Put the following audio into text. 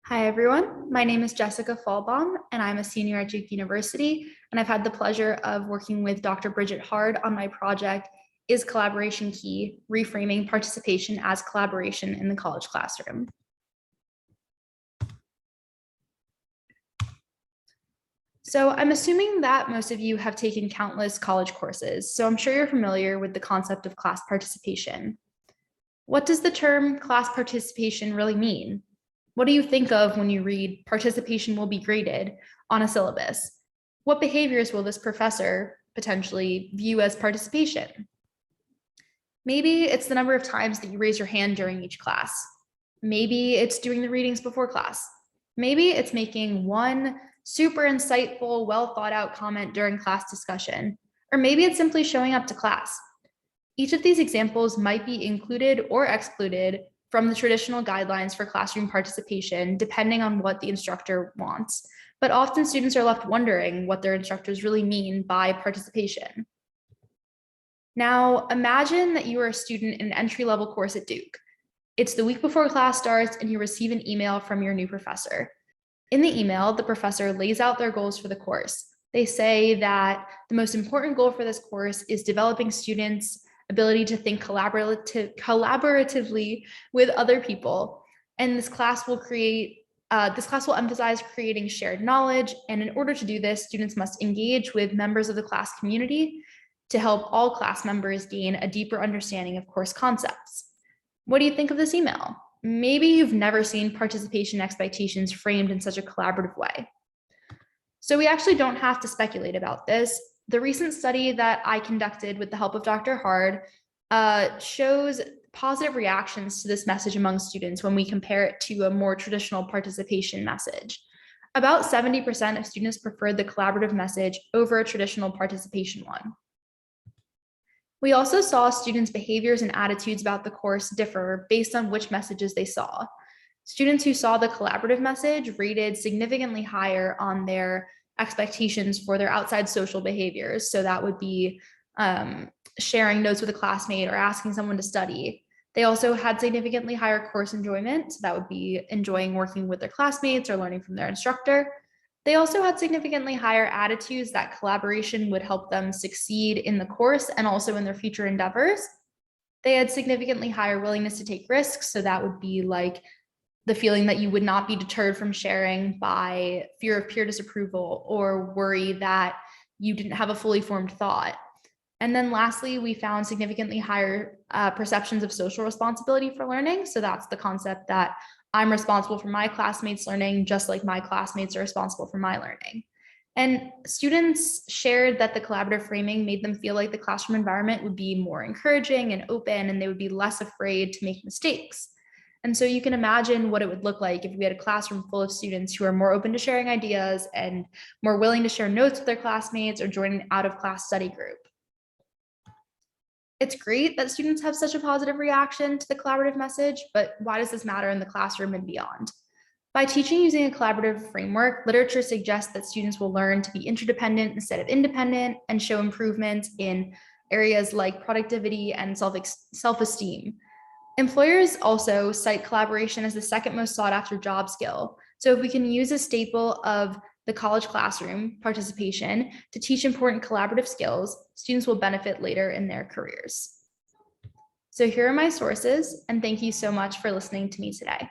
Hi, everyone. My name is Jessica Falbaum, and I'm a senior at Duke University, and I've had the pleasure of working with Dr. Bridgette Hard on my project, Is Collaboration Key? Reframing Participation as Collaboration in the College Classroom. So I'm assuming that most of you have taken countless college courses, so I'm sure you're familiar with the concept of class participation. What does the term class participation really mean? What do you think of when you read participation will be graded on a syllabus? What behaviors will this professor potentially view as participation? Maybe it's the number of times that you raise your hand during each class. Maybe it's doing the readings before class. Maybe it's making one super insightful, well thought out comment during class discussion. Or maybe it's simply showing up to class. Each of these examples might be included or excluded from the traditional guidelines for classroom participation, depending on what the instructor wants. But often students are left wondering what their instructors really mean by participation. Now, imagine that you are a student in an entry-level course at Duke. It's the week before class starts and you receive an email from your new professor. In the email, the professor lays out their goals for the course. They say that the most important goal for this course is developing students' ability to think collaboratively with other people. And this class will emphasize creating shared knowledge. And in order to do this, students must engage with members of the class community to help all class members gain a deeper understanding of course concepts. What do you think of this email? Maybe you've never seen participation expectations framed in such a collaborative way. So we actually don't have to speculate about this. The recent study that I conducted with the help of Dr. Hard shows positive reactions to this message among students when we compare it to a more traditional participation message. About 70% of students preferred the collaborative message over a traditional participation one. We also saw students' behaviors and attitudes about the course differ based on which messages they saw. Students who saw the collaborative message rated significantly higher on their expectations for their outside social behaviors. So that would be sharing notes with a classmate or asking someone to study. They also had significantly higher course enjoyment. So that would be enjoying working with their classmates or learning from their instructor. They also had significantly higher attitudes that collaboration would help them succeed in the course and also in their future endeavors. They had significantly higher willingness to take risks. So that would be like the feeling that you would not be deterred from sharing by fear of peer disapproval or worry that you didn't have a fully formed thought. And then lastly, we found significantly higher perceptions of social responsibility for learning. So that's the concept that I'm responsible for my classmates' learning, just like my classmates are responsible for my learning. And students shared that the collaborative framing made them feel like the classroom environment would be more encouraging and open, and they would be less afraid to make mistakes. And so you can imagine what it would look like if we had a classroom full of students who are more open to sharing ideas and more willing to share notes with their classmates or join an out-of-class study group. It's great that students have such a positive reaction to the collaborative message, but why does this matter in the classroom and beyond? By teaching using a collaborative framework, literature suggests that students will learn to be interdependent instead of independent and show improvements in areas like productivity and self-esteem. Employers also cite collaboration as the second most sought after job skill. So if we can use a staple of the college classroom participation to teach important collaborative skills, students will benefit later in their careers. So here are my sources, and thank you so much for listening to me today.